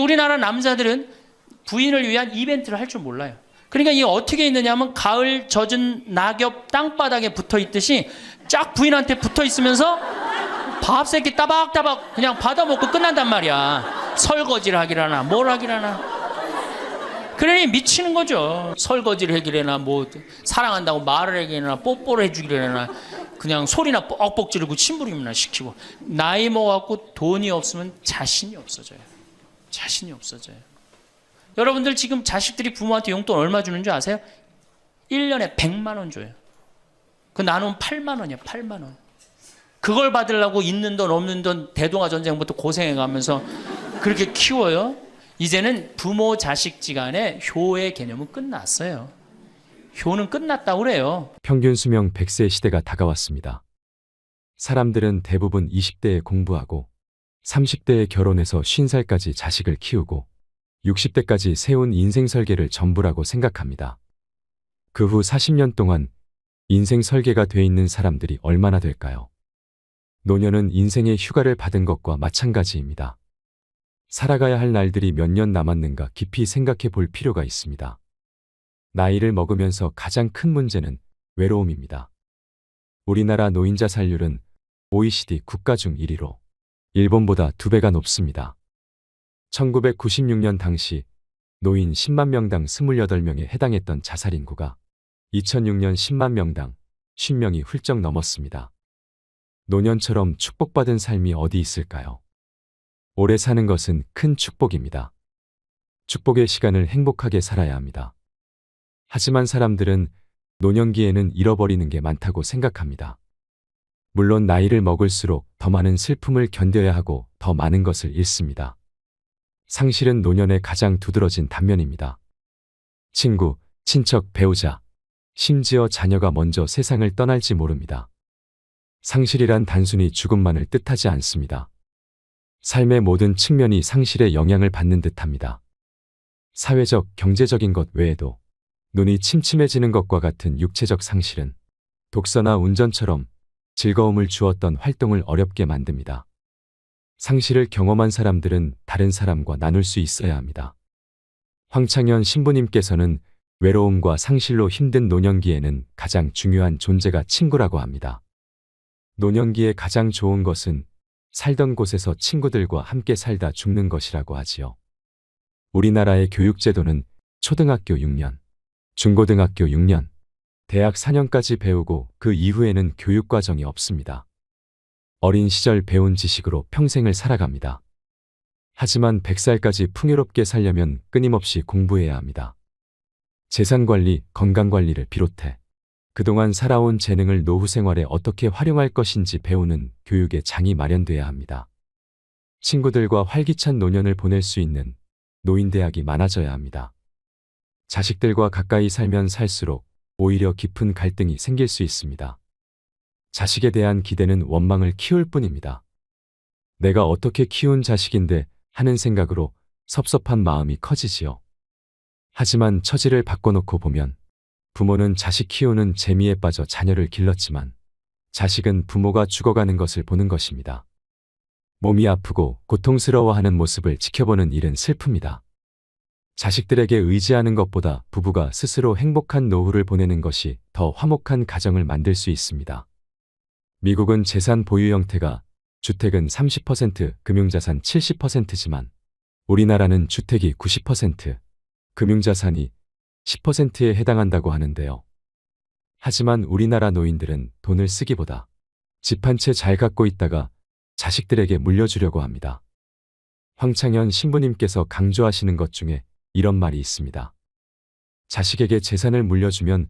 우리나라 남자들은 부인을 위한 이벤트를 할 줄 몰라요. 그러니까 이게 어떻게 있느냐면 가을 젖은 낙엽 땅바닥에 붙어 있듯이 쫙 부인한테 붙어 있으면서 밥 새끼 따박따박 그냥 받아먹고 끝난단 말이야. 설거지를 하기라나 뭘 하기라나. 그러니 미치는 거죠. 설거지를 하기라나 뭐 사랑한다고 말을 하기라나 뽀뽀를 해주기라나 그냥 소리나 뻑뻑 지르고 침부림이나 시키고. 나이 먹어갖고 돈이 없으면 자신이 없어져요. 자신이 없어져요. 여러분들 지금 자식들이 부모한테 용돈 얼마 주는 줄 아세요? 1년에 100만 원 줘요. 그 나누면 8만 원이야. 8만 원. 그걸 받으려고 있는 돈 없는 돈 대동아 전쟁부터 고생해가면서 그렇게 키워요. 이제는 부모 자식지간의 효의 개념은 끝났어요. 효는 끝났다고 그래요. 평균 수명 100세 시대가 다가왔습니다. 사람들은 대부분 20대에 공부하고 30대에 결혼해서 50살까지 자식을 키우고 60대까지 세운 인생 설계를 전부라고 생각합니다. 그 후 40년 동안 인생 설계가 돼 있는 사람들이 얼마나 될까요? 노년은 인생의 휴가를 받은 것과 마찬가지입니다. 살아가야 할 날들이 몇 년 남았는가 깊이 생각해 볼 필요가 있습니다. 나이를 먹으면서 가장 큰 문제는 외로움입니다. 우리나라 노인 자살률은 OECD 국가 중 1위로 일본보다 2배가 높습니다. 1996년 당시 노인 10만 명당 28명에 해당했던 자살 인구가 2006년 10만 명당 50명이 훌쩍 넘었습니다. 노년처럼 축복받은 삶이 어디 있을까요? 오래 사는 것은 큰 축복입니다. 축복의 시간을 행복하게 살아야 합니다. 하지만 사람들은 노년기에는 잃어버리는 게 많다고 생각합니다. 물론 나이를 먹을수록 더 많은 슬픔을 견뎌야 하고 더 많은 것을 잃습니다. 상실은 노년의 가장 두드러진 단면입니다. 친구, 친척, 배우자, 심지어 자녀가 먼저 세상을 떠날지 모릅니다. 상실이란 단순히 죽음만을 뜻하지 않습니다. 삶의 모든 측면이 상실에 영향을 받는 듯합니다. 사회적, 경제적인 것 외에도 눈이 침침해지는 것과 같은 육체적 상실은 독서나 운전처럼 즐거움을 주었던 활동을 어렵게 만듭니다. 상실을 경험한 사람들은 다른 사람과 나눌 수 있어야 합니다. 황창현 신부님께서는 외로움과 상실로 힘든 노년기에는 가장 중요한 존재가 친구라고 합니다. 노년기에 가장 좋은 것은 살던 곳에서 친구들과 함께 살다 죽는 것이라고 하지요. 우리나라의 교육제도는 초등학교 6년, 중고등학교 6년, 대학 4년까지 배우고 그 이후에는 교육과정이 없습니다. 어린 시절 배운 지식으로 평생을 살아갑니다. 하지만 100살까지 풍요롭게 살려면 끊임없이 공부해야 합니다. 재산관리, 건강관리를 비롯해 그동안 살아온 재능을 노후 생활에 어떻게 활용할 것인지 배우는 교육의 장이 마련돼야 합니다. 친구들과 활기찬 노년을 보낼 수 있는 노인대학이 많아져야 합니다. 자식들과 가까이 살면 살수록 오히려 깊은 갈등이 생길 수 있습니다. 자식에 대한 기대는 원망을 키울 뿐입니다. 내가 어떻게 키운 자식인데 하는 생각으로 섭섭한 마음이 커지지요. 하지만 처지를 바꿔놓고 보면 부모는 자식 키우는 재미에 빠져 자녀를 길렀지만 자식은 부모가 죽어가는 것을 보는 것입니다. 몸이 아프고 고통스러워하는 모습을 지켜보는 일은 슬픕니다. 자식들에게 의지하는 것보다 부부가 스스로 행복한 노후를 보내는 것이 더 화목한 가정을 만들 수 있습니다. 미국은 재산 보유 형태가 주택은 30%, 금융자산 70%지만 우리나라는 주택이 90%, 금융자산이 10%에 해당한다고 하는데요. 하지만 우리나라 노인들은 돈을 쓰기보다 집 한 채 잘 갖고 있다가 자식들에게 물려주려고 합니다. 황창현 신부님께서 강조하시는 것 중에 이런 말이 있습니다. 자식에게 재산을 물려주면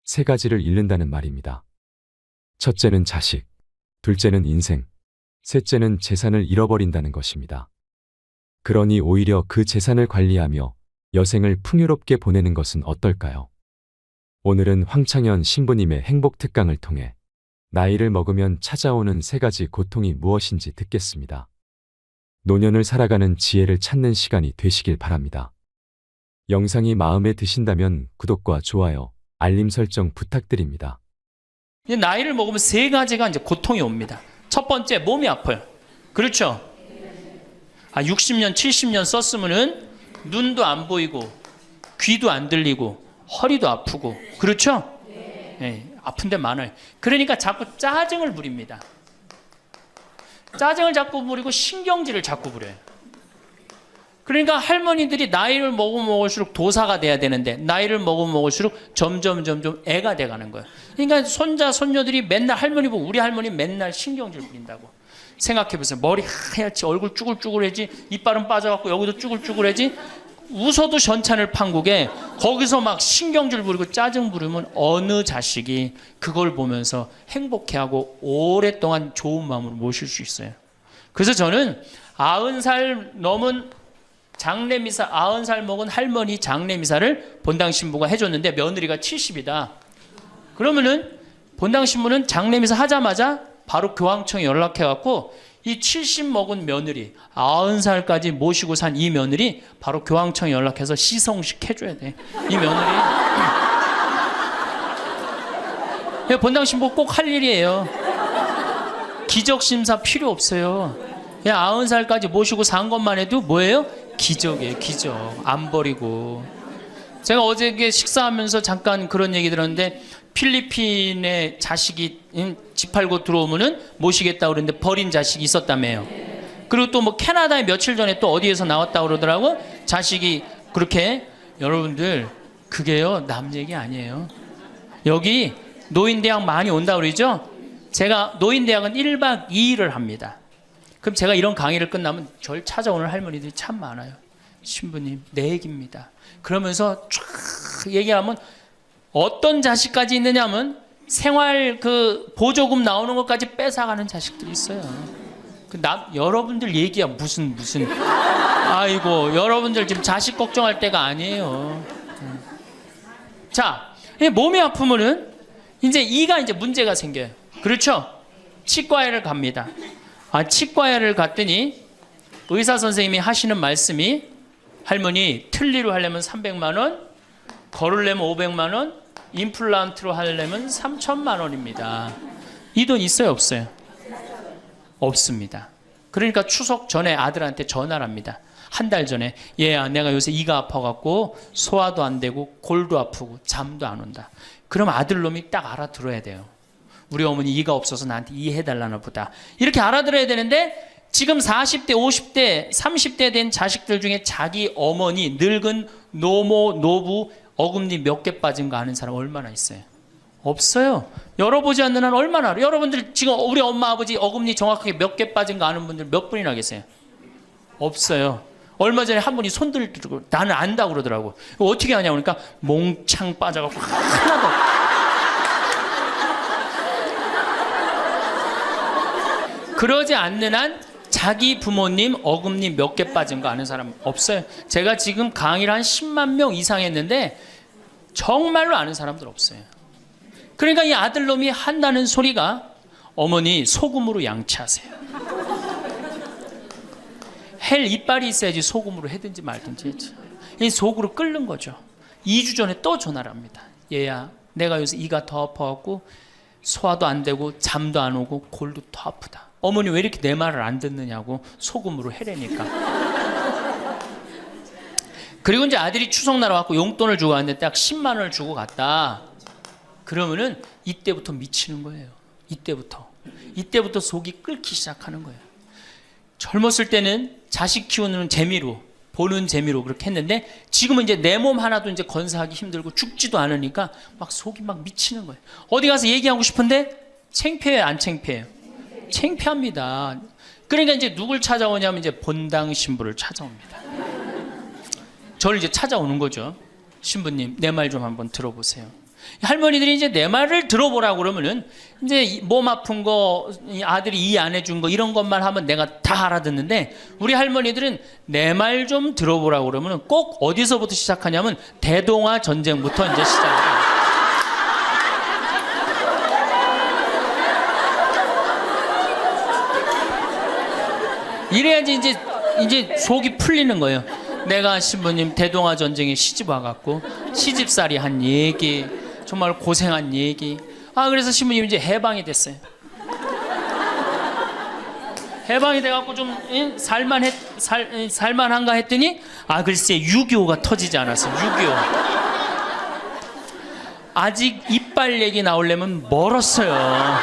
3가지를 잃는다는 말입니다. 첫째는 자식, 둘째는 인생, 셋째는 재산을 잃어버린다는 것입니다. 그러니 오히려 그 재산을 관리하며 여생을 풍요롭게 보내는 것은 어떨까요? 오늘은 황창현 신부님의 행복 특강을 통해 나이를 먹으면 찾아오는 3가지 고통이 무엇인지 듣겠습니다. 노년을 살아가는 지혜를 찾는 시간이 되시길 바랍니다. 영상이 마음에 드신다면 구독과 좋아요, 알림 설정 부탁드립니다. 나이를 먹으면 3가지가 이제 고통이 옵니다. 첫 번째, 몸이 아파요. 그렇죠? 60년, 70년 썼으면은 눈도 안 보이고 귀도 안 들리고 허리도 아프고 그렇죠? 네, 아픈 데 많아요. 그러니까 자꾸 짜증을 부립니다. 짜증을 자꾸 부리고 신경질을 자꾸 부려요. 그러니까 할머니들이 나이를 먹으면 먹을수록 도사가 돼야 되는데 나이를 먹으면 먹을수록 점점 애가 돼가는 거예요. 그러니까 손자 손녀들이 맨날 할머니 보고 우리 할머니 맨날 신경질 부린다고. 생각해보세요. 머리 하얗지, 얼굴 쭈글쭈글해지, 이빨은 빠져갖고 여기도 쭈글쭈글해지. 웃어도 전찬을 판국에 거기서 막 신경질 부리고 짜증 부리면 어느 자식이 그걸 보면서 행복해하고 오랫동안 좋은 마음으로 모실 수 있어요. 그래서 저는 90살 넘은 장례미사, 90살 먹은 할머니 장례미사를 본당 신부가 해줬는데 며느리가 70이다. 그러면은 본당 신부는 장례미사 하자마자 바로 교황청에 연락해갖고 이 70 먹은 며느리, 90살까지 모시고 산 이 며느리 바로 교황청에 연락해서 시성식 해줘야 돼. 이 며느리. 본당 신부 꼭 할 일이에요. 기적심사 필요 없어요. 그냥 90살까지 모시고 산 것만 해도 뭐예요? 기적이에요, 기적. 안 버리고. 제가 어저께 식사하면서 잠깐 그런 얘기 들었는데 필리핀에 자식이 집 팔고 들어오면은 모시겠다고 그러는데 버린 자식이 있었다며요. 그리고 또 뭐 캐나다에 며칠 전에 또 어디에서 나왔다고 그러더라고. 자식이 그렇게. 여러분들 그게요 남 얘기 아니에요. 여기 노인대학 많이 온다고 그러죠. 제가 노인대학은 1박 2일을 합니다. 그럼 제가 이런 강의를 끝나면 절 찾아오는 할머니들이 참 많아요. 신부님 내 얘기입니다. 그러면서 쫙 얘기하면 어떤 자식까지 있느냐면 생활 그 보조금 나오는 것까지 뺏어가는 자식들이 있어요. 여러분들 얘기야 무슨 아이고 여러분들 지금 자식 걱정할 때가 아니에요. 자, 몸이 아프면은 이제 이가 이제 문제가 생겨요. 그렇죠? 치과에를 갑니다. 치과에를 갔더니 의사 선생님이 하시는 말씀이 할머니 틀니로 하려면 300만 원, 걸으려면 500만 원, 임플란트로 하려면 3천만 원입니다. 이 돈 있어요, 없어요? 없습니다. 그러니까 추석 전에 아들한테 전화를 합니다. 한 달 전에 얘야 내가 요새 이가 아파갖고 소화도 안 되고 골도 아프고 잠도 안 온다. 그럼 아들놈이 딱 알아들어야 돼요. 우리 어머니 이가 없어서 나한테 이해해달라나 보다. 이렇게 알아들어야 되는데 지금 40대, 50대, 30대 된 자식들 중에 자기 어머니, 늙은 노모, 노부, 어금니 몇 개 빠진 거 아는 사람 얼마나 있어요? 없어요. 열어보지 않는 한 얼마나 알아요? 여러분들 지금 우리 엄마, 아버지 어금니 정확하게 몇 개 빠진 거 아는 분들 몇 분이나 계세요? 없어요. 얼마 전에 한 분이 손 들고 나는 안다고 그러더라고. 어떻게 하냐고 그러니까 몽창 빠져갖고 하나도 그러지 않는 한 자기 부모님 어금니 몇 개 빠진 거 아는 사람 없어요. 제가 지금 강의를 한 10만 명 이상 했는데 정말로 아는 사람들 없어요. 그러니까 이 아들놈이 한다는 소리가 어머니 소금으로 양치하세요. 헬 이빨이 있어야지 소금으로 해든지 말든지. 이 속으로 끓는 거죠. 2주 전에 또 전화를 합니다. 얘야 내가 요새 이가 더 아파갖고 소화도 안 되고 잠도 안 오고 골도 더 아프다. 어머니 왜 이렇게 내 말을 안 듣느냐고 소금으로 해라니까. 그리고 이제 아들이 추석날 와갖고 용돈을 주고 왔는데 딱 10만 원을 주고 갔다. 그러면은 이때부터 미치는 거예요. 이때부터 속이 끓기 시작하는 거예요. 젊었을 때는 자식 키우는 재미로 보는 재미로 그렇게 했는데 지금은 이제 내 몸 하나도 이제 건사하기 힘들고 죽지도 않으니까 막 속이 막 미치는 거예요. 어디 가서 얘기하고 싶은데 창피해요, 안 창피해요? 창피합니다. 그러니까 이제 누굴 찾아오냐면 이제 본당 신부를 찾아옵니다. 저를 이제 찾아오는 거죠. 신부님, 내 말 좀 한번 들어보세요. 할머니들이 이제 내 말을 들어보라고 그러면은 이제 몸 아픈 거, 아들이 이해 안 해준 거 이런 것만 하면 내가 다 알아듣는데 우리 할머니들은 내 말 좀 들어보라고 그러면은 꼭 어디서부터 시작하냐면 대동아 전쟁부터 이제 시작해요. 이래야지 이제 속이 풀리는 거예요. 내가 신부님 대동아 전쟁에 시집 와갖고 시집살이 한 얘기, 정말 고생한 얘기. 그래서 신부님 이제 해방이 됐어요. 해방이 돼갖고 좀 살만한가 했더니 글쎄 6.25가 터지지 않았어. 6.25 아직 이빨 얘기 나오려면 멀었어요.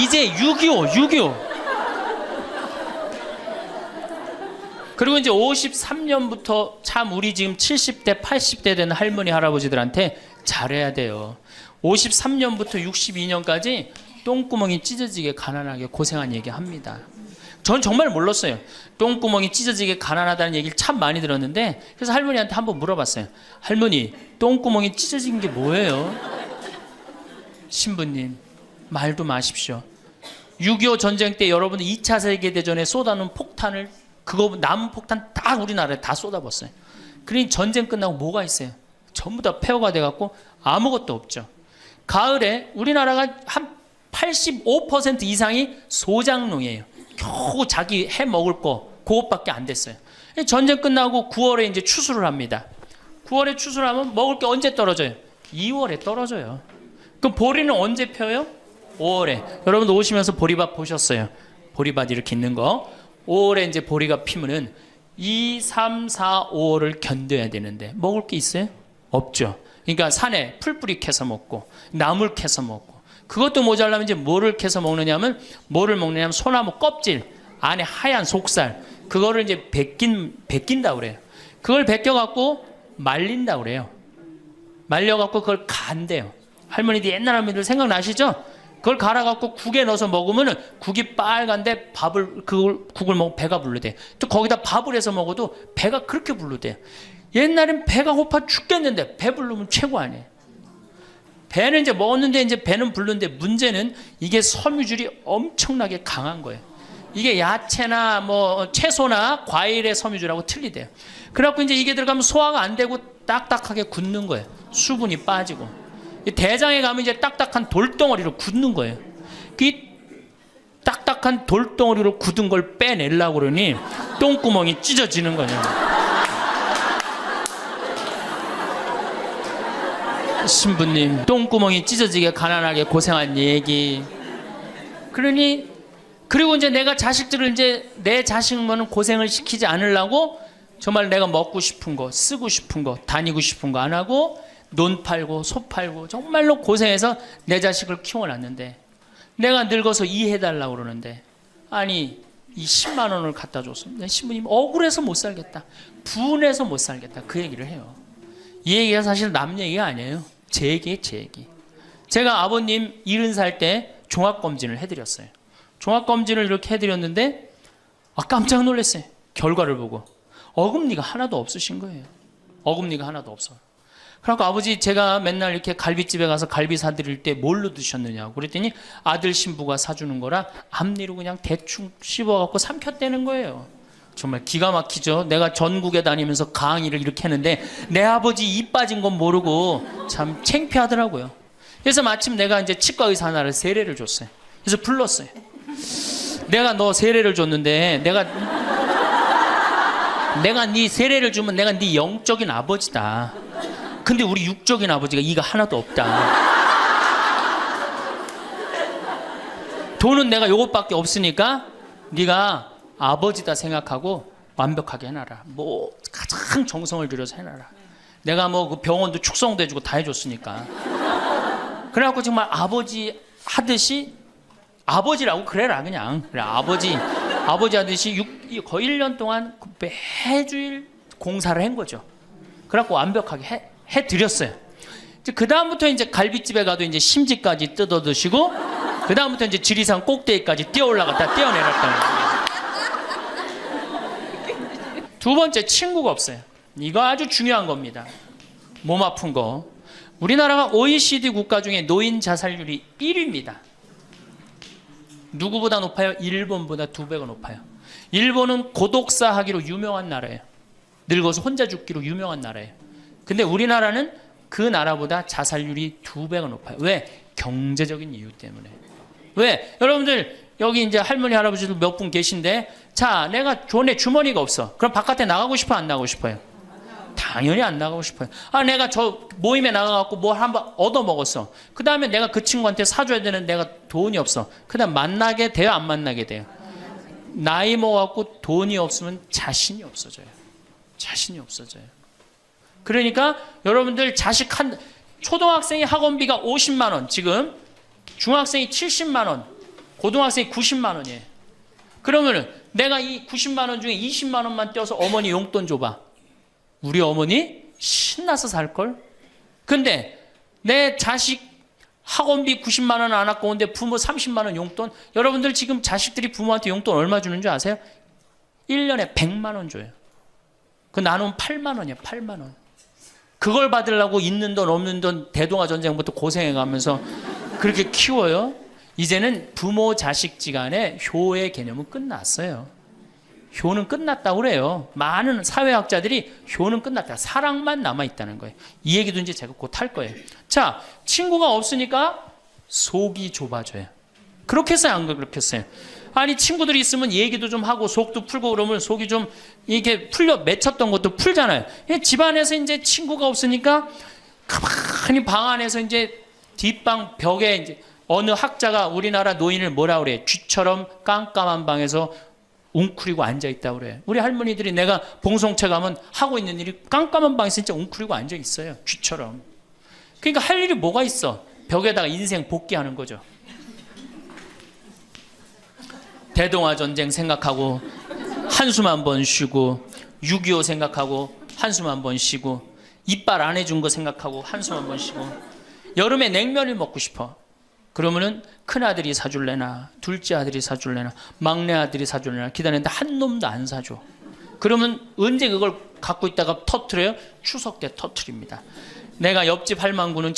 이제 6.25 그리고 이제 53년부터 참 우리 지금 70대 80대 된 할머니 할아버지들한테 잘해야 돼요. 53년부터 62년까지 똥구멍이 찢어지게 가난하게 고생한 얘기 합니다. 전 정말 몰랐어요. 똥구멍이 찢어지게 가난하다는 얘기를 참 많이 들었는데, 그래서 할머니한테 한번 물어봤어요. 할머니, 똥구멍이 찢어진 게 뭐예요? 신부님, 말도 마십시오. 6.25 전쟁 때 여러분 2차 세계대전에 쏟아놓은 폭탄을, 그거 남은 폭탄 다 우리나라에 다 쏟아붓어요. 그러니 전쟁 끝나고 뭐가 있어요? 전부 다 폐허가 돼갖고 아무것도 없죠. 가을에 우리나라가 한 85% 이상이 소작농이에요. 겨우 자기 해 먹을 거 그것밖에 안 됐어요. 전쟁 끝나고 9월에 이제 추수를 합니다. 9월에 추수를 하면 먹을 게 언제 떨어져요? 2월에 떨어져요. 그럼 보리는 언제 펴요? 5월에. 여러분도 오시면서 보리밭 보셨어요? 보리밭 이렇게 있는 거. 5월에 이제 보리가 피면은 2, 3, 4, 5월을 견뎌야 되는데 먹을 게 있어요? 없죠. 그러니까 산에 풀뿌리 캐서 먹고 나물 캐서 먹고, 그것도 모자라면 이제 뭐를 캐서 먹느냐면, 뭐를 먹느냐면 소나무 껍질 안에 하얀 속살, 그거를 이제 벗긴다 그래요. 그걸 벗겨갖고 말린다 그래요. 말려갖고 그걸 간대요. 할머니들 옛날 할머니들 생각나시죠? 그걸 갈아갖고 국에 넣어서 먹으면 국이 빨간데 국을 먹으면 배가 부르대. 또 거기다 밥을 해서 먹어도 배가 그렇게 부르대. 옛날엔 배가 고파 죽겠는데 배 부르면 최고 아니에요. 배는 이제 먹었는데 이제 배는 부르는데, 문제는 이게 섬유질이 엄청나게 강한 거예요. 이게 야채나 뭐 채소나 과일의 섬유질하고 틀리대요. 그래갖고 이제 이게 들어가면 소화가 안 되고 딱딱하게 굳는 거예요. 수분이 빠지고. 대장에 가면 이제 딱딱한 돌덩어리로 굳는 거예요. 그 딱딱한 돌덩어리로 굳은 걸 빼내려고 그러니 똥구멍이 찢어지는 거예요. 신부님, 똥구멍이 찢어지게 가난하게 고생한 얘기. 그리고 이제 내가 자식들을 이제 내 자식만은 고생을 시키지 않으려고 정말 내가 먹고 싶은 거, 쓰고 싶은 거, 다니고 싶은 거 안 하고 논 팔고 소 팔고 정말로 고생해서 내 자식을 키워놨는데, 내가 늙어서 이해해달라고 그러는데, 아니 이 10만 원을 갖다 줬습니다. 신부님 억울해서 못 살겠다, 분해서 못 살겠다, 그 얘기를 해요. 이 얘기가 사실 남 얘기가 아니에요. 제 얘기예요, 제 얘기. 제가 아버님 70살 때 종합검진을 해드렸어요. 종합검진을 이렇게 해드렸는데 깜짝 놀랐어요. 결과를 보고 어금니가 하나도 없으신 거예요. 어금니가 하나도 없어. 그래서 아버지, 제가 맨날 이렇게 갈비집에 가서 갈비 사드릴 때 뭘로 드셨느냐고 그랬더니 아들 신부가 사주는 거라 앞니로 그냥 대충 씹어갖고 삼켰다는 거예요. 정말 기가 막히죠. 내가 전국에 다니면서 강의를 이렇게 했는데 내 아버지 입 빠진 건 모르고 참 창피하더라고요. 그래서 마침 내가 이제 치과 의사 하나를 세례를 줬어요. 그래서 불렀어요. 내가 너 세례를 줬는데 내가 네 세례를 주면 내가 네 영적인 아버지다. 근데 우리 육적인 아버지가 이가 하나도 없다. 돈은 내가 요것밖에 없으니까 네가 아버지다 생각하고 완벽하게 해놔라. 뭐 가장 정성을 들여서 해놔라. 내가 뭐 그 병원도 축성도 해주고 다 해줬으니까. 그래갖고 정말 아버지 하듯이, 아버지라고 그래라 그냥. 그래, 아버지 하듯이 거의 1년 동안 매주일 공사를 한 거죠. 그래갖고 완벽하게 해드렸어요. 그 다음부터 이제 갈비집에 가도 이제 심지까지 뜯어 드시고, 그 다음부터 이제 지리산 꼭대기까지 뛰어 올라갔다 뛰어내렸다. 두 번째, 친구가 없어요. 이거 아주 중요한 겁니다. 몸 아픈 거. 우리나라가 OECD 국가 중에 노인 자살률이 1위입니다. 누구보다 높아요? 일본보다 2배가 높아요. 일본은 고독사 하기로 유명한 나라예요. 늙어서 혼자 죽기로 유명한 나라예요. 근데 우리나라는 그 나라보다 자살률이 2배가 높아요. 왜? 경제적인 이유 때문에. 왜? 여러분들 여기 이제 할머니 할아버지들 몇 분 계신데, 자, 내가 돈에 주머니가 없어. 그럼 바깥에 나가고 싶어, 안 나가고 싶어요? 당연히 안 나가고 싶어요. 내가 저 모임에 나가갖고 뭘 한번 얻어 먹었어. 그 다음에 내가 그 친구한테 사줘야 되는 내가 돈이 없어. 그 다음 만나게 돼요, 안 만나게 돼요? 나이 먹어갖고 돈이 없으면 자신이 없어져요. 자신이 없어져요. 그러니까 여러분들 초등학생이 학원비가 50만 원, 지금 중학생이 70만 원, 고등학생이 90만 원이에요. 그러면은 내가 이 90만 원 중에 20만 원만 떼어서 어머니 용돈 줘봐. 우리 어머니 신나서 살걸? 근데 내 자식 학원비 90만 원 안 갖고 오는데 부모 30만 원 용돈? 여러분들 지금 자식들이 부모한테 용돈 얼마 주는 줄 아세요? 1년에 100만 원 줘요. 그 나누면 8만 원이에요. 8만 원. 그걸 받으려고 있는 돈 없는 돈 대동아 전쟁부터 고생해가면서 그렇게 키워요. 이제는 부모 자식지간의 효의 개념은 끝났어요. 효는 끝났다고 그래요. 많은 사회학자들이 효는 끝났다. 사랑만 남아있다는 거예요. 이 얘기도 이제 제가 곧 할 거예요. 자, 친구가 없으니까 속이 좁아져요. 그렇겠어요? 안 그렇겠어요? 아니, 친구들이 있으면 얘기도 좀 하고 속도 풀고 그러면 속이 좀 이렇게 맺혔던 것도 풀잖아요. 집안에서 이제 친구가 없으니까 가만히 방 안에서 이제 뒷방 벽에 이제 어느 학자가 우리나라 노인을 뭐라 그래? 쥐처럼 깜깜한 방에서 웅크리고 앉아있다고 그래. 우리 할머니들이 내가 봉송체 가면 하고 있는 일이 깜깜한 방에서 진짜 웅크리고 앉아있어요. 쥐처럼. 그러니까 할 일이 뭐가 있어? 벽에다가 인생 복귀하는 거죠. 대동아 전쟁 생각하고 한숨 한 번 쉬고 6.25 생각하고 한숨 한 번 쉬고 이빨 안 해준 거 생각하고 한숨 한 번 쉬고 여름에 냉면을 먹고 싶어. 그러면은 큰아들이 사줄래나 둘째 아들이 사줄래나 막내 아들이 사줄래나 기다리는데 한 놈도 안 사줘. 그러면 언제 그걸 갖고 있다가 터트려요? 추석 때 터트립니다. 내가 옆집 할망구는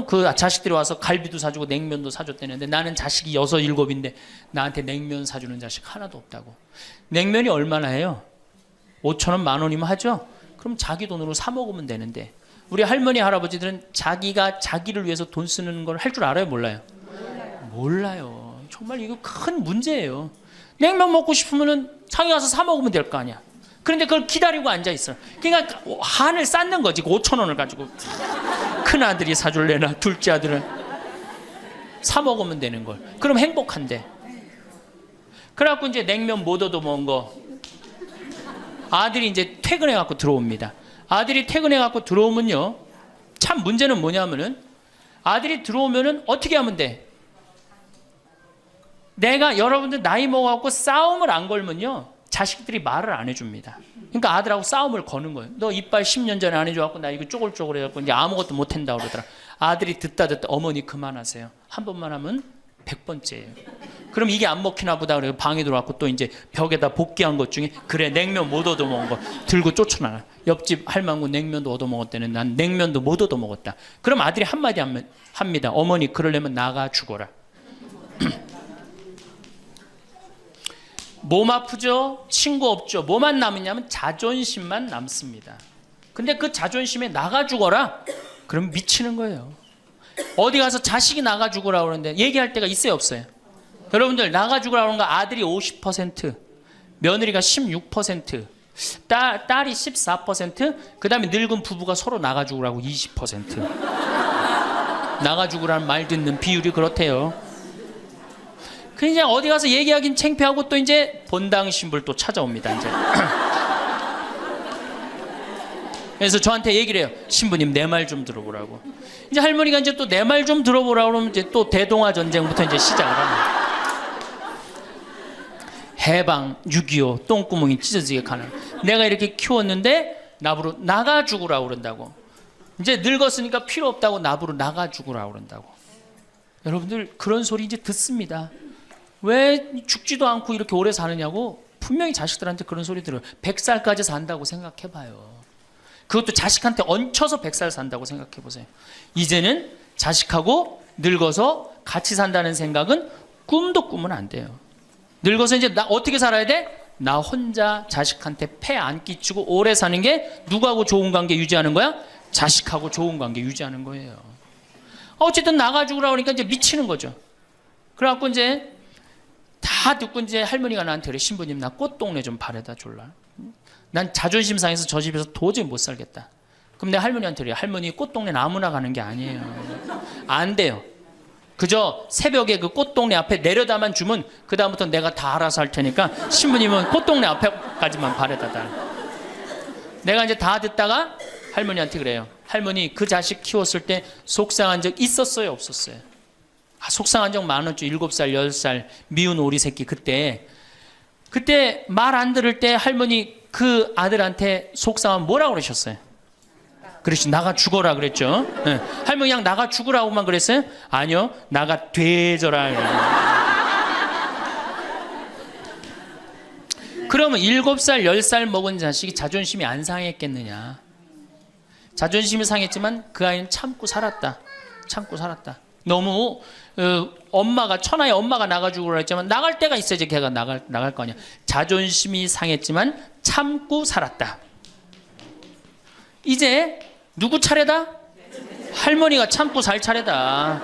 그 자식들이 와서 갈비도 사주고 냉면도 사줬다는데 나는 자식이 6, 7인데 나한테 냉면 사주는 자식 하나도 없다고. 냉면이 얼마나 해요? 5천 원, 10,000원이면 하죠? 그럼 자기 돈으로 사 먹으면 되는데 우리 할머니 할아버지들은 자기가 자기를 위해서 돈 쓰는 걸 할 줄 알아요? 몰라요? 몰라요. 정말 이거 큰 문제예요. 냉면 먹고 싶으면은 장에 가서 사 먹으면 될 거 아니야. 그런데 그걸 기다리고 앉아 있어. 그러니까 한을 쌓는 거지. 5천 원을 가지고 큰 아들이 사줄래나 둘째 아들은 사 먹으면 되는 걸. 그럼 행복한데. 그래갖고 이제 냉면 못 얻어 먹은 거 아들이 이제 퇴근해 갖고 들어옵니다. 아들이 퇴근해 갖고 들어오면요, 참 문제는 뭐냐면은 아들이 들어오면은 어떻게 하면 돼? 내가 여러분들 나이 먹어갖고 싸움을 안 걸면요 자식들이 말을 안 해줍니다. 그러니까 아들하고 싸움을 거는 거예요. 너 이빨 10년 전에 안 해줘갖고 나 이거 쪼글쪼글 해갖고 이제 아무것도 못 한다고 그러더라. 아들이 듣다 어머니 그만하세요. 한 번만 하면 100번째예요. 그럼 이게 안 먹히나 보다 그래서 방에 들어왔고 또 이제 벽에다 복귀한 것 중에 그래 냉면 못 얻어 먹은 거 들고 쫓아나가. 옆집 할망구 냉면도 얻어 먹었다는 난 냉면도 못 얻어 먹었다. 그럼 아들이 한마디 합니다. 어머니 그러려면 나가 죽어라. 몸 아프죠? 친구 없죠? 뭐만 남으냐면 자존심만 남습니다. 근데 그 자존심에 나가 죽어라? 그럼 미치는 거예요. 어디 가서 자식이 나가 죽으라고 그러는데 얘기할 때가 있어요 없어요? 여러분들 나가 죽으라고 그러는 거 아들이 50%, 며느리가 16%, 딸이 14%, 그 다음에 늙은 부부가 서로 나가 죽으라고 20%. 나가 죽으라는 말 듣는 비율이 그렇대요. 그냥 어디 가서 얘기하긴 창피하고 또 이제 본당 신불 또 찾아옵니다. 이제. 그래서 저한테 얘기를 해요. 신부님 내 말 좀 들어보라고. 이제 할머니가 이제 또 내 말 좀 들어보라고 그러면 이제 또 대동아 전쟁부터 이제 시작을 합니다. 해방, 6.25, 똥구멍이 찢어지게 가는. 내가 이렇게 키웠는데 나부로 나가 죽으라고 그런다고. 이제 늙었으니까 필요 없다고 나부로 나가 죽으라고 그런다고. 여러분들 그런 소리 이제 듣습니다. 왜 죽지도 않고 이렇게 오래 사느냐고 분명히 자식들한테 그런 소리 들어요. 100살까지 산다고 생각해봐요. 그것도 자식한테 얹혀서 100살 산다고 생각해보세요. 이제는 자식하고 늙어서 같이 산다는 생각은 꿈도 꾸면 안 돼요. 늙어서 이제 나 어떻게 살아야 돼? 나 혼자 자식한테 폐 안 끼치고 오래 사는 게 누구하고 좋은 관계 유지하는 거야? 자식하고 좋은 관계 유지하는 거예요. 어쨌든 나가지고 그러니까 이제 미치는 거죠. 그래갖고 이제 다 듣고 이제 할머니가 나한테 그래. 신부님 나 꽃동네 좀 바래다 줄라. 난 자존심 상해서 저 집에서 도저히 못 살겠다. 그럼 내가 할머니한테 그래. 할머니 꽃동네는 아무나 가는 게 아니에요. 안 돼요. 그저 새벽에 그 꽃동네 앞에 내려다만 주면 그다음부터 내가 다 알아서 할 테니까 신부님은 꽃동네 앞에까지만 바래다 달. 내가 이제 다 듣다가 할머니한테 그래요. 할머니, 그 자식 키웠을 때 속상한 적 있었어요, 없었어요? 속상한 적 많았죠. 7살 10살 미운 오리 새끼. 그때 말 안 들을 때 할머니 그 아들한테 속상하면 뭐라고 그러셨어요? 그렇지, 나가 죽어라 그랬죠. 네. 할머니 그냥 나가 죽으라고만 그랬어요? 아니요, 나가 되져라. 그러면 7살 10살 먹은 자식이 자존심이 안 상했겠느냐? 자존심이 상했지만 그 아이는 참고 살았다. 너무 엄마가, 천하의 엄마가 나가주고 그랬지만 나갈 때가 있어야지 걔가 나갈 거 아니야. 자존심이 상했지만 참고 살았다. 이제 누구 차례다? 할머니가 참고 살 차례다.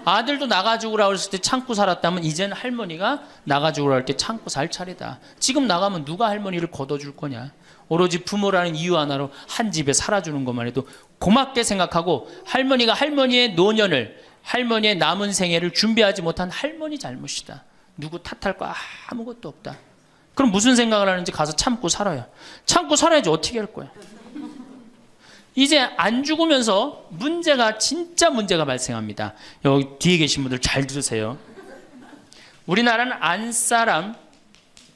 아들도 나가주고라 그랬을 때 참고 살았다면 이제는 할머니가 나가주고라 할 때 참고 살 차례다. 지금 나가면 누가 할머니를 걷어줄 거냐? 오로지 부모라는 이유 하나로 한 집에 살아주는 것만 해도 고맙게 생각하고, 할머니가 할머니의 노년을, 할머니의 남은 생애를 준비하지 못한 할머니 잘못이다. 누구 탓할 거 아무것도 없다. 그럼 무슨 생각을 하는지 가서 참고 살아요. 참고 살아야지 어떻게 할 거야. 이제 안 죽으면서 진짜 문제가 발생합니다. 여기 뒤에 계신 분들 잘 들으세요. 우리나라는 안사람,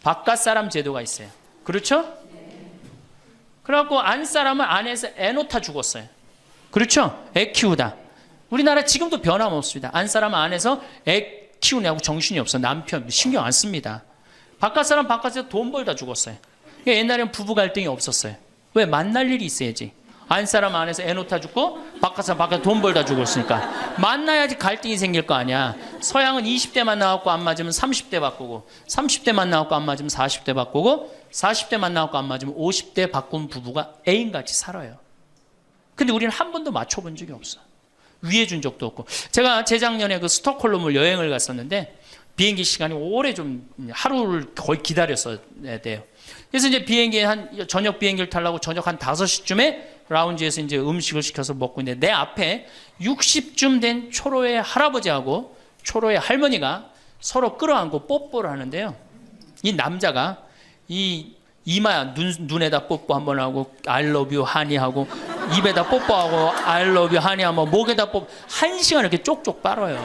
바깥사람 제도가 있어요. 그렇죠? 그래갖고 안사람은 안에서 애 놓다 죽었어요. 그렇죠? 애 키우다. 우리나라 지금도 변함없습니다. 안사람은 안에서 애 키우냐고 정신이 없어. 남편 신경 안 씁니다. 바깥사람 바깥에서 돈 벌다 죽었어요. 옛날에는 부부 갈등이 없었어요. 왜? 만날 일이 있어야지. 안사람 안에서 애 놓다 죽고 바깥사람 바깥에서 돈 벌다 죽었으니까 만나야지 갈등이 생길 거 아니야. 서양은 20대만 나왔고 안 맞으면 30대 바꾸고, 30대만 나왔고 안 맞으면 40대 바꾸고, 40대만 나왔고 안 맞으면 50대 바꾼 부부가 애인같이 살아요. 근데 우리는 한 번도 맞춰본 적이 없어. 위해준 적도 없고. 제가 재작년에 그 스톡홀름을 여행을 갔었는데 비행기 시간이 오래 좀 하루를 거의 기다렸어야 돼요. 그래서 이제 저녁 비행기를 타려고 저녁 한 5시쯤에 라운지에서 이제 음식을 시켜서 먹고 있는데 내 앞에 60쯤 된 초로의 할아버지하고 초로의 할머니가 서로 끌어안고 뽀뽀를 하는데요. 이 남자가 이 이마야 눈에다 뽀뽀 한번 하고 I love you 하니 하고, 입에다 뽀뽀하고 I love you 하니 하고, 목에다 뽀뽀 1시간 이렇게 쪽쪽 빨아요.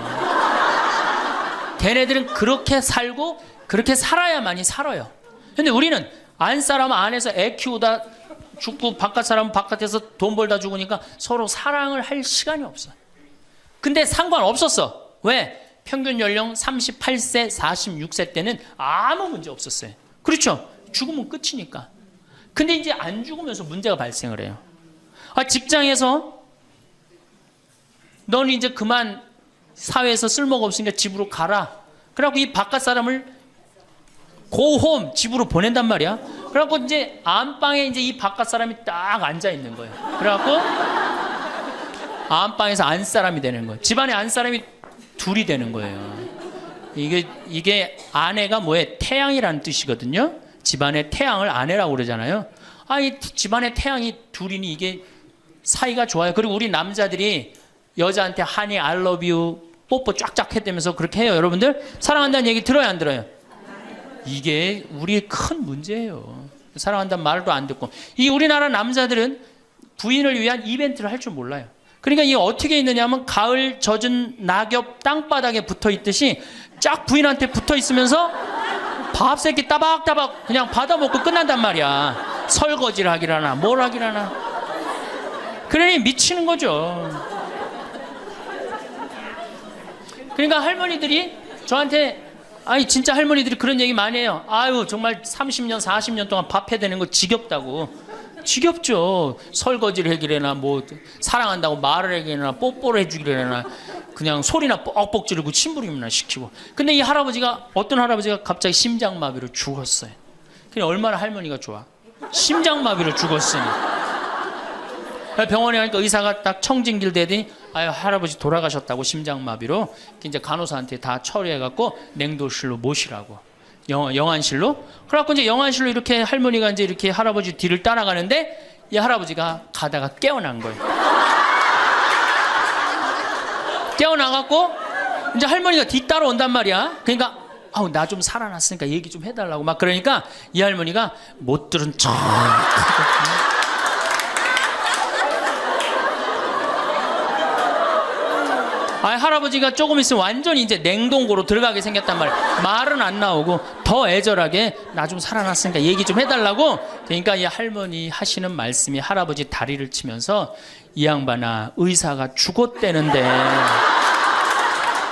걔네들은 그렇게 살고 그렇게 살아야만이 살아요. 근데 우리는 안사람은 안에서 애 키우다 죽고 바깥사람은 바깥에서 돈 벌다 죽으니까 서로 사랑을 할 시간이 없어. 근데 상관없었어. 왜? 평균 연령 38세 46세 때는 아무 문제 없었어요. 그렇죠? 죽으면 끝이니까. 근데 이제 안 죽으면서 문제가 발생을 해요. 직장에서 넌 이제 그만 사회에서 쓸모가 없으니까 집으로 가라. 그래갖고 이 바깥 사람을 고홈 집으로 보낸단 말이야. 그래갖고 이제 안방에 이제 이 바깥 사람이 딱 앉아 있는 거예요. 그래갖고 안방에서 안 사람이 되는 거예요. 집안에 안 사람이 둘이 되는 거예요. 이게 아내가 뭐예요? 태양이라는 뜻이거든요. 집안의 태양을 아내라고 그러잖아요. 이 집안의 태양이 둘이니 이게 사이가 좋아요. 그리고 우리 남자들이 여자한테 하니 I love you 뽀뽀 쫙쫙 해대면서 그렇게 해요. 여러분들 사랑한다는 얘기 들어요, 안 들어요? 이게 우리의 큰 문제예요. 사랑한다는 말도 안 듣고. 이 우리나라 남자들은 부인을 위한 이벤트를 할 줄 몰라요. 그러니까 이게 어떻게 있느냐 하면 가을 젖은 낙엽 땅바닥에 붙어 있듯이 쫙 부인한테 붙어 있으면서 밥 새끼 따박따박 그냥 받아먹고 끝난단 말이야. 설거지를 하길 하나 뭘 하길 하나. 그러니 미치는 거죠. 그러니까 할머니들이 저한테 진짜 할머니들이 그런 얘기 많이 해요. 아유 정말 30년 40년 동안 밥 해대는 거 지겹다고. 지겹죠. 설거지를 해기래나 뭐 사랑한다고 말을 해기래나 뽀뽀를 해주기래나 그냥 소리나 뻑뻑 지르고 침부림이나 시키고. 근데 이 할아버지가 어떤 할아버지가 갑자기 심장마비로 죽었어요. 그냥 얼마나 할머니가 좋아. 심장마비로 죽었으니. 병원에 가니까 의사가 딱 청진길 대더니 할아버지 돌아가셨다고 심장마비로. 이제 간호사한테 다 처리해갖고 냉도실로 모시라고. 영안실로. 그래갖고 이제 영안실로 이렇게 할머니가 이제 이렇게 할아버지 뒤를 따라가는데 이 할아버지가 가다가 깨어난 거예요. 깨어나갖고 이제 할머니가 뒤따라 온단 말이야. 그러니까 나 좀 살아났으니까 얘기 좀 해달라고 막 그러니까 이 할머니가 못 들은 척. 할아버지가 조금 있으면 완전히 이제 냉동고로 들어가게 생겼단 말이야. 말은 안 나오고 더 애절하게 나 좀 살아났으니까 얘기 좀 해달라고. 그러니까 이 할머니 하시는 말씀이 할아버지 다리를 치면서 이 양반아 의사가 죽었대는데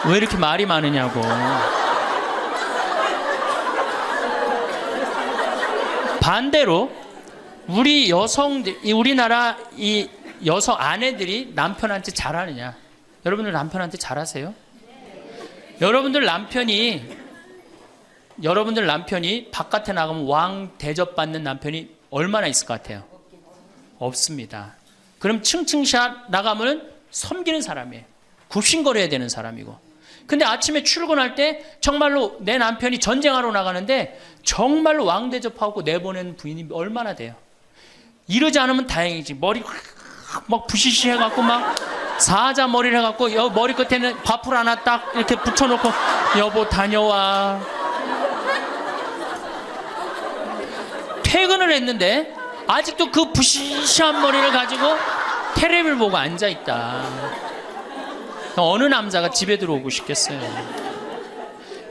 왜 이렇게 말이 많으냐고. 반대로 우리 여성들, 우리나라 이 여성 아내들이 남편한테 잘하느냐? 여러분들 남편한테 잘하세요? 여러분들 남편이 바깥에 나가면 왕 대접받는 남편이 얼마나 있을 것 같아요? 없습니다. 그럼 층층샷 나가면 섬기는 사람이에요. 굽신거려야 되는 사람이고. 근데 아침에 출근할 때 정말로 내 남편이 전쟁하러 나가는데 정말로 왕 대접하고 내보낸 부인이 얼마나 돼요? 이러지 않으면 다행이지. 머리 막 부시시 해갖고 막 사자 머리를 해갖고 머리 끝에는 밥풀 하나 딱 이렇게 붙여놓고 여보 다녀와. 퇴근을 했는데 아직도 그 부시시한 머리를 가지고 테레비를 보고 앉아있다. 어느 남자가 집에 들어오고 싶겠어요.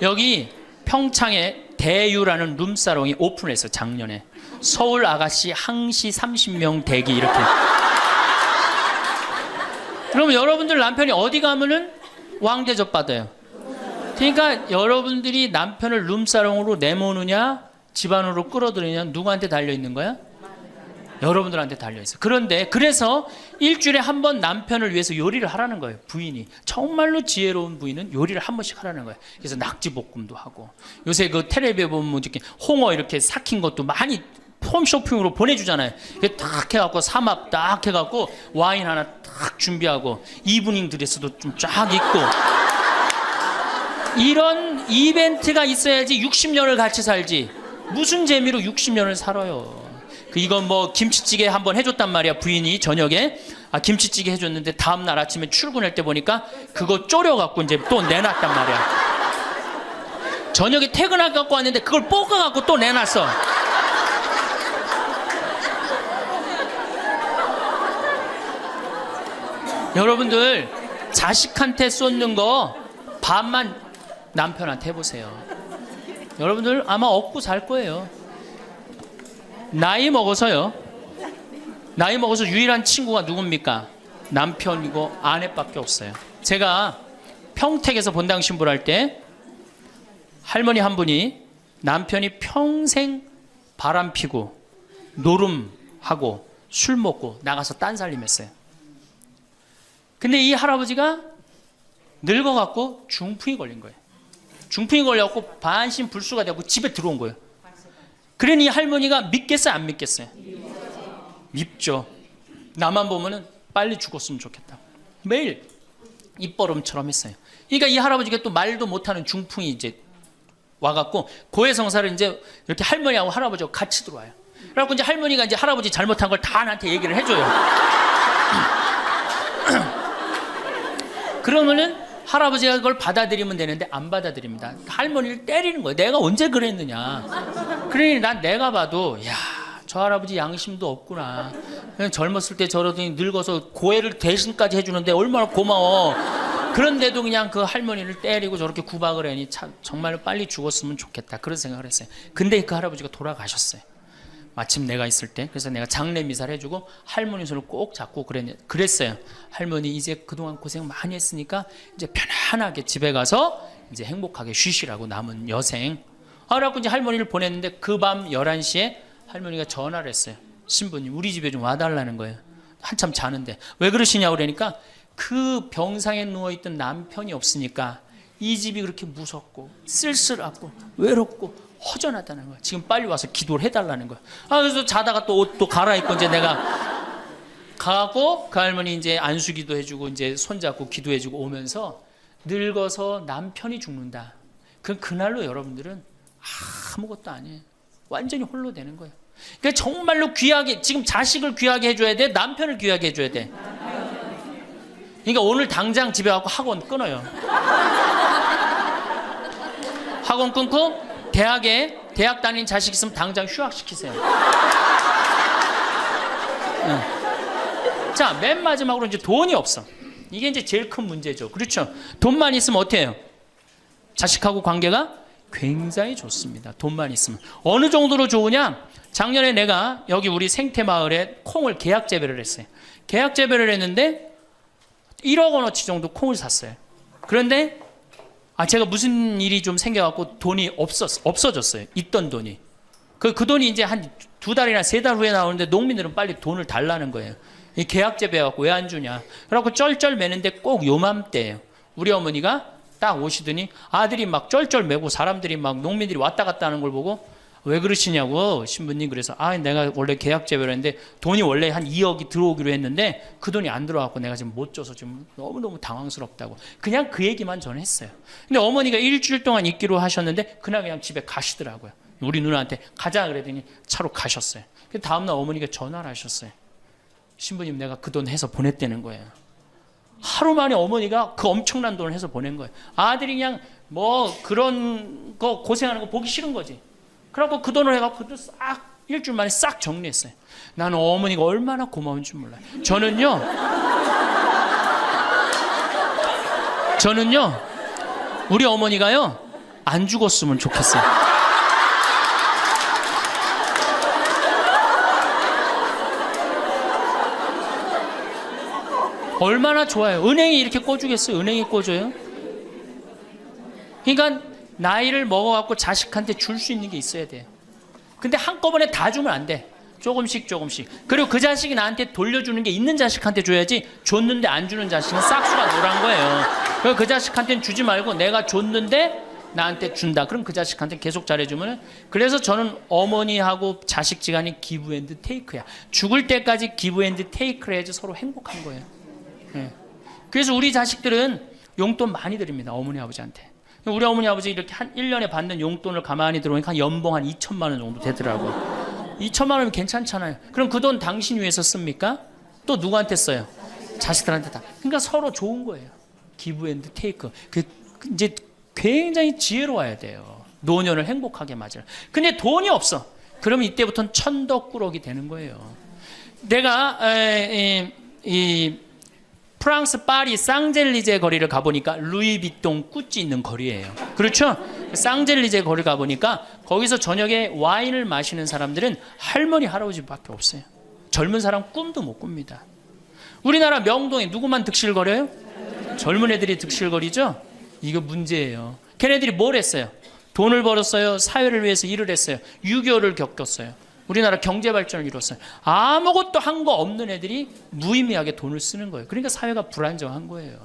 여기 평창에 대유라는 룸사롱이 오픈했어. 작년에 서울 아가씨 항시 30명 대기 이렇게. 그러면 여러분들 남편이 어디 가면은 왕대접 받아요. 그러니까 여러분들이 남편을 룸사롱으로 내모느냐 집안으로 끌어들이느냐 누구한테 달려있는 거야? 여러분들한테 달려있어. 그런데 그래서 일주일에 한 번 남편을 위해서 요리를 하라는 거예요. 부인이 정말로 지혜로운 부인은 요리를 한 번씩 하라는 거예요. 그래서 낙지볶음도 하고 요새 그 텔레비에 보면 이렇게 홍어 이렇게 삭힌 것도 많이 홈쇼핑으로 보내주잖아요. 딱 해갖고 삼합 딱 해갖고 와인 하나 딱 준비하고 이브닝 드레스도 좀 쫙 입고 이런 이벤트가 있어야지 60년을 같이 살지. 무슨 재미로 60년을 살아요. 이건 뭐 김치찌개 한번 해줬단 말이야. 부인이 저녁에 김치찌개 해줬는데 다음날 아침에 출근할 때 보니까 그거 졸여갖고 이제 또 내놨단 말이야. 저녁에 퇴근할 갖고 왔는데 그걸 볶아갖고 또 내놨어. 여러분들 자식한테 쏟는 거 반만 남편한테 해보세요. 여러분들 아마 얻고 살 거예요. 나이 먹어서 유일한 친구가 누굽니까? 남편이고 아내밖에 없어요. 제가 평택에서 본당 신부를 할 때 할머니 한 분이 남편이 평생 바람 피고 노름하고 술 먹고 나가서 딴살림 했어요. 근데 이 할아버지가 늙어갖고 중풍이 걸린 거예요. 중풍이 걸려갖고 반신불수가 되고 집에 들어온 거예요. 그러니 이 할머니가 믿겠어요? 안 믿겠어요? 밉죠. 나만 보면은 빨리 죽었으면 좋겠다. 매일 입버름처럼 했어요. 그러니까 이 할아버지가 또 말도 못하는 중풍이 이제 와갖고 고해성사를 이제 이렇게 할머니하고 할아버지하고 같이 들어와요. 그래갖고 이제 할머니가 이제 할아버지 잘못한 걸 다 나한테 얘기를 해줘요. 그러면은 할아버지가 그걸 받아들이면 되는데 안 받아들입니다. 할머니를 때리는 거예요. 내가 언제 그랬느냐. 그러니 난 내가 봐도 야, 저 할아버지 양심도 없구나. 그냥 젊었을 때 저러더니 늙어서 고해를 대신까지 해주는데 얼마나 고마워. 그런데도 그냥 그 할머니를 때리고 저렇게 구박을 하니 참 정말 빨리 죽었으면 좋겠다. 그런 생각을 했어요. 근데 그 할아버지가 돌아가셨어요. 마침 내가 있을 때. 그래서 내가 장례 미사를 해주고 할머니 손을 꼭 잡고 그랬어요. 할머니 이제 그동안 고생 많이 했으니까 이제 편안하게 집에 가서 이제 행복하게 쉬시라고 남은 여생. 그래갖고 이제 할머니를 보냈는데 그 밤 11시에 할머니가 전화를 했어요. 신부님 우리 집에 좀 와달라는 거예요. 한참 자는데. 왜 그러시냐고 그러니까 그 병상에 누워있던 남편이 없으니까 이 집이 그렇게 무섭고 쓸쓸하고 외롭고 허전하다는 거야. 지금 빨리 와서 기도를 해달라는 거야. 그래서 자다가 또 옷도 갈아입고 이제 내가 가고 그 할머니 이제 안수기도 해주고 이제 손잡고 기도해주고 오면서 늙어서 남편이 죽는다. 그날로 여러분들은 아무것도 아니에요. 완전히 홀로 되는 거예요. 그러니까 정말로 귀하게 지금 자식을 귀하게 해줘야 돼. 남편을 귀하게 해줘야 돼. 그러니까 오늘 당장 집에 가고 학원 끊어요. 학원 끊고 대학 다니는 자식 있으면 당장 휴학시키세요. 자, 맨 마지막으로 이제 돈이 없어. 이게 이제 제일 큰 문제죠. 그렇죠? 돈만 있으면 어때요? 해요? 자식하고 관계가 굉장히 좋습니다. 돈만 있으면. 어느 정도로 좋으냐? 작년에 내가 여기 우리 생태마을에 콩을 계약 재배를 했어요. 계약 재배를 했는데 1억 원어치 정도 콩을 샀어요. 그런데 제가 무슨 일이 좀 생겨갖고 돈이 없어졌어요. 있던 돈이. 그 돈이 이제 한 2달이나 3달 후에 나오는데 농민들은 빨리 돈을 달라는 거예요. 이 계약 재배해갖고 왜 안 주냐. 그래갖고 쩔쩔 매는데 꼭 요맘때예요. 우리 어머니가 딱 오시더니 아들이 막 쩔쩔 매고 사람들이 막 농민들이 왔다 갔다 하는 걸 보고 왜 그러시냐고 신부님. 그래서 내가 원래 계약 재배를 했는데 돈이 원래 한 2억이 들어오기로 했는데 그 돈이 안 들어와갖고 내가 지금 못 줘서 지금 너무너무 당황스럽다고 그냥 그 얘기만 저는 했어요. 근데 어머니가 일주일 동안 있기로 하셨는데 그날 그냥 집에 가시더라고요. 우리 누나한테 가자 그랬더니 차로 가셨어요. 그 다음날 어머니가 전화를 하셨어요. 신부님 내가 그 돈 해서 보냈다는 거예요. 하루 만에 어머니가 그 엄청난 돈을 해서 보낸 거예요. 아들이 그냥 뭐 그런 거 고생하는 거 보기 싫은 거지. 그래갖고 그 돈을 해갖고 그것도 싹 일주일 만에 싹 정리했어요. 나는 어머니가 얼마나 고마운 줄 몰라요. 저는요 우리 어머니가요 안 죽었으면 좋겠어요. 얼마나 좋아요. 은행이 이렇게 꿔주겠어요? 은행이 꿔줘요? 그러니까 나이를 먹어갖고 자식한테 줄 수 있는 게 있어야 돼요. 근데 한꺼번에 다 주면 안 돼. 조금씩. 그리고 그 자식이 나한테 돌려주는 게 있는 자식한테 줘야지 줬는데 안 주는 자식은 싹수가 노란 거예요. 그래서 그 자식한테는 주지 말고 내가 줬는데 나한테 준다. 그럼 그 자식한테 계속 잘해주면. 그래서 저는 어머니하고 자식 지간이 기브 앤드 테이크야. 죽을 때까지 기브 앤드 테이크를 해야지 서로 행복한 거예요. 네. 그래서 우리 자식들은 용돈 많이 드립니다. 어머니 아버지한테. 우리 어머니 아버지 이렇게 한 1년에 받는 용돈을 가만히 들어보니까 한 연봉 한 2천만 원 정도 되더라고요. 2천만 원이면 괜찮잖아요. 그럼 그 돈 당신 위해서 씁니까? 또 누구한테 써요? 자식들한테 다. 그러니까 서로 좋은 거예요. 기브 앤드 테이크. 이제 굉장히 지혜로워야 돼요. 노년을 행복하게 맞아요. 근데 돈이 없어. 그러면 이때부터는 천덕꾸러기 되는 거예요. 내가 프랑스 파리 쌍젤리제 거리를 가보니까 루이비통 꾸찌 있는 거리예요. 그렇죠? 쌍젤리제 거리 가보니까 거기서 저녁에 와인을 마시는 사람들은 할머니 할아버지밖에 없어요. 젊은 사람 꿈도 못 꿉니다. 우리나라 명동에 누구만 득실거려요? 젊은 애들이 득실거리죠? 이거 문제예요. 걔네들이 뭘 했어요? 돈을 벌었어요. 사회를 위해서 일을 했어요. 6.25를 겪었어요. 우리나라 경제 발전을 이뤘어요. 아무것도 한 거 없는 애들이 무의미하게 돈을 쓰는 거예요. 그러니까 사회가 불안정한 거예요.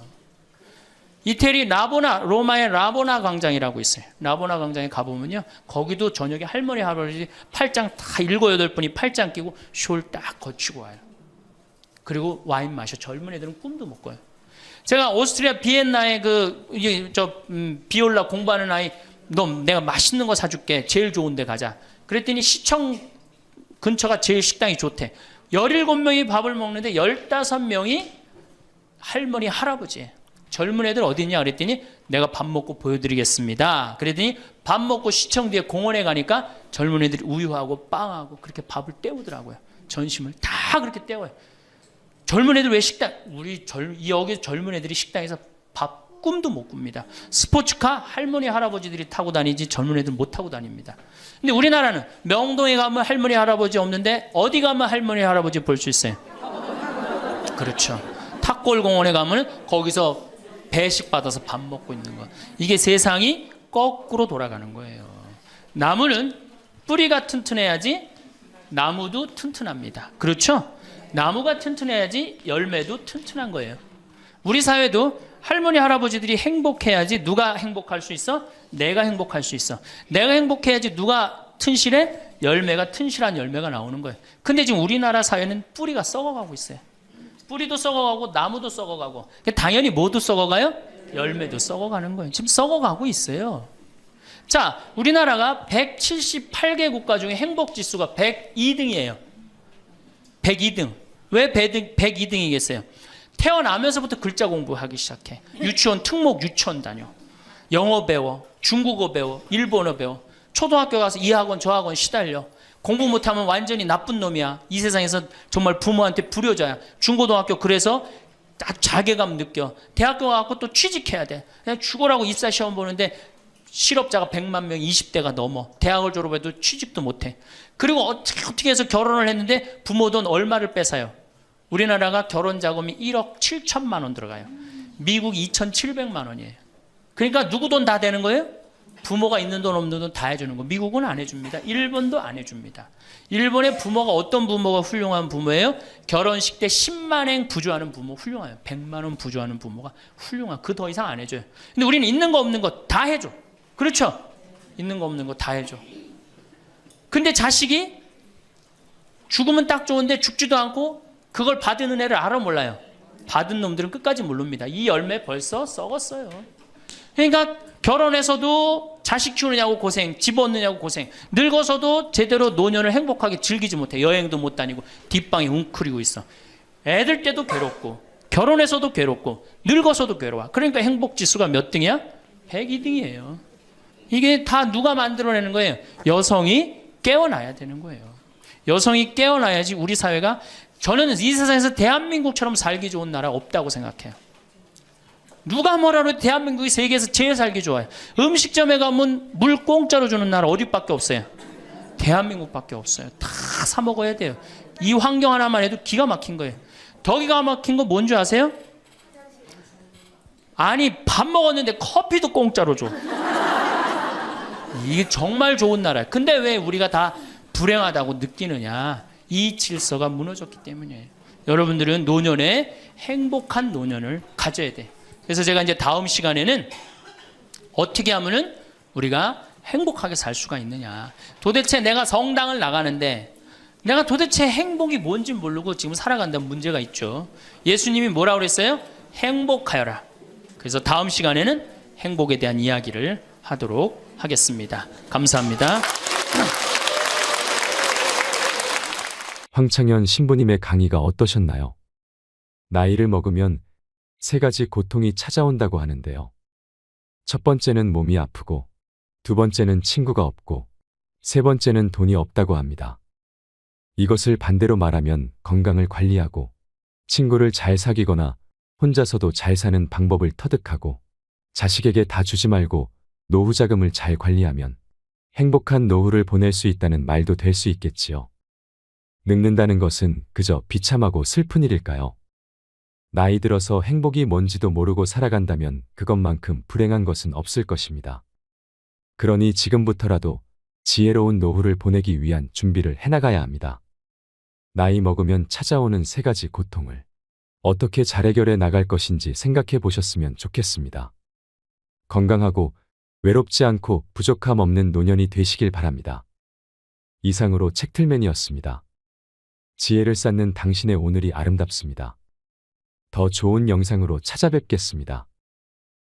이태리 로마의 라보나 광장이라고 있어요. 라보나 광장에 가보면요, 거기도 저녁에 할머니 할아버지 팔짱 다 7, 8분이 팔짱 끼고 숄 딱 거치고 와요. 그리고 와인 마셔. 젊은 애들은 꿈도 못 꿔요. 제가 오스트리아 비엔나에 비올라 공부하는 아이, 너 내가 맛있는 거 사줄게. 제일 좋은 데 가자. 그랬더니 시청 근처가 제일 식당이 좋대. 17명이 밥을 먹는데 15명이 할머니 할아버지예요. 젊은 애들 어디 있냐 그랬더니 내가 밥 먹고 보여드리겠습니다. 그랬더니 밥 먹고 시청 뒤에 공원에 가니까 젊은 애들이 우유하고 빵하고 그렇게 밥을 때우더라고요. 전심을 다 그렇게 때워요. 젊은 애들 왜 여기 젊은 애들이 식당에서 밥 꿈도 못 꿉니다. 스포츠카 할머니 할아버지들이 타고 다니지 젊은 애들 못 타고 다닙니다. 근데 우리나라는 명동에 가면 할머니 할아버지 없는데 어디 가면 할머니 할아버지 볼 수 있어요? 그렇죠. 탑골공원에 가면 거기서 배식 받아서 밥 먹고 있는 거. 이게 세상이 거꾸로 돌아가는 거예요. 나무는 뿌리가 튼튼해야지 나무도 튼튼합니다. 그렇죠? 나무가 튼튼해야지 열매도 튼튼한 거예요. 우리 사회도 할머니 할아버지들이 행복해야지 누가 행복할 수 있어? 내가 행복할 수 있어. 내가 행복해야지 누가 튼실해? 열매가 튼실한 열매가 나오는 거예요. 근데 지금 우리나라 사회는 뿌리가 썩어가고 있어요. 뿌리도 썩어가고 나무도 썩어가고 당연히 모두 썩어가요? 열매도 썩어가는 거예요. 지금 썩어가고 있어요. 자, 우리나라가 178개 국가 중에 행복지수가 102등이에요. 102등. 왜 102등이겠어요? 태어나면서부터 글자 공부하기 시작해. 유치원 특목 유치원 다녀. 영어 배워. 중국어 배워, 일본어 배워. 초등학교 가서 이 학원 저 학원 시달려. 공부 못하면 완전히 나쁜 놈이야. 이 세상에서 정말 부모한테 불효자야. 중고등학교 그래서 딱 자괴감 느껴. 대학교 가고 또 취직해야 돼. 그냥 죽어라고 입사 시험 보는데 실업자가 100만 명, 20대가 넘어. 대학을 졸업해도 취직도 못해. 그리고 어떻게 해서 결혼을 했는데 부모 돈 얼마를 뺏어요. 우리나라가 결혼 자금이 1억 7천만 원 들어가요. 미국 2,700만 원이에요. 그러니까 누구 돈 다 되는 거예요? 부모가 있는 돈 없는 돈 다 해주는 거. 미국은 안 해줍니다. 일본도 안 해줍니다. 일본의 부모가 어떤 부모가 훌륭한 부모예요? 결혼식 때 10만엔 부조하는 부모 훌륭해요. 100만 원 부조하는 부모가 훌륭한. 그 더 이상 안 해줘요. 근데 우리는 있는 거 없는 거 다 해줘. 그렇죠? 있는 거 없는 거 다 해줘. 근데 자식이 죽으면 딱 좋은데 죽지도 않고 그걸 받은 은혜를 알아 몰라요. 받은 놈들은 끝까지 모릅니다. 이 열매 벌써 썩었어요. 그러니까 결혼해서도 자식 키우느냐고 고생, 집 얻느냐고 고생, 늙어서도 제대로 노년을 행복하게 즐기지 못해. 여행도 못 다니고 뒷방에 웅크리고 있어. 애들 때도 괴롭고 결혼해서도 괴롭고 늙어서도 괴로워. 그러니까 행복지수가 몇 등이야? 102등이에요. 이게 다 누가 만들어내는 거예요? 여성이 깨어나야 되는 거예요. 여성이 깨어나야지 우리 사회가, 저는 이 세상에서 대한민국처럼 살기 좋은 나라 없다고 생각해요. 누가 뭐라 해도 대한민국이 세계에서 제일 살기 좋아요. 음식점에 가면 물 공짜로 주는 나라 어디밖에 없어요? 대한민국밖에 없어요. 다 사 먹어야 돼요. 이 환경 하나만 해도 기가 막힌 거예요. 더 기가 막힌 거 뭔지 아세요? 아니 밥 먹었는데 커피도 공짜로 줘. 이게 정말 좋은 나라예요. 근데 왜 우리가 다 불행하다고 느끼느냐? 이 질서가 무너졌기 때문이에요. 여러분들은 노년에 행복한 노년을 가져야 돼. 그래서 제가 이제 다음 시간에는 어떻게 하면은 우리가 행복하게 살 수가 있느냐. 도대체 내가 성당을 나가는데 내가 도대체 행복이 뭔지 모르고 지금 살아간다는 문제가 있죠. 예수님이 뭐라고 그랬어요? 행복하여라. 그래서 다음 시간에는 행복에 대한 이야기를 하도록 하겠습니다. 감사합니다. 황창현 신부님의 강의가 어떠셨나요? 나이를 먹으면 3가지 고통이 찾아온다고 하는데요. 첫 번째는 몸이 아프고, 두 번째는 친구가 없고, 세 번째는 돈이 없다고 합니다. 이것을 반대로 말하면 건강을 관리하고, 친구를 잘 사귀거나 혼자서도 잘 사는 방법을 터득하고, 자식에게 다 주지 말고 노후 자금을 잘 관리하면 행복한 노후를 보낼 수 있다는 말도 될 수 있겠지요. 늙는다는 것은 그저 비참하고 슬픈 일일까요? 나이 들어서 행복이 뭔지도 모르고 살아간다면 그것만큼 불행한 것은 없을 것입니다. 그러니 지금부터라도 지혜로운 노후를 보내기 위한 준비를 해나가야 합니다. 나이 먹으면 찾아오는 3가지 고통을 어떻게 잘 해결해 나갈 것인지 생각해 보셨으면 좋겠습니다. 건강하고 외롭지 않고 부족함 없는 노년이 되시길 바랍니다. 이상으로 책틀맨이었습니다. 지혜를 쌓는 당신의 오늘이 아름답습니다. 더 좋은 영상으로 찾아뵙겠습니다.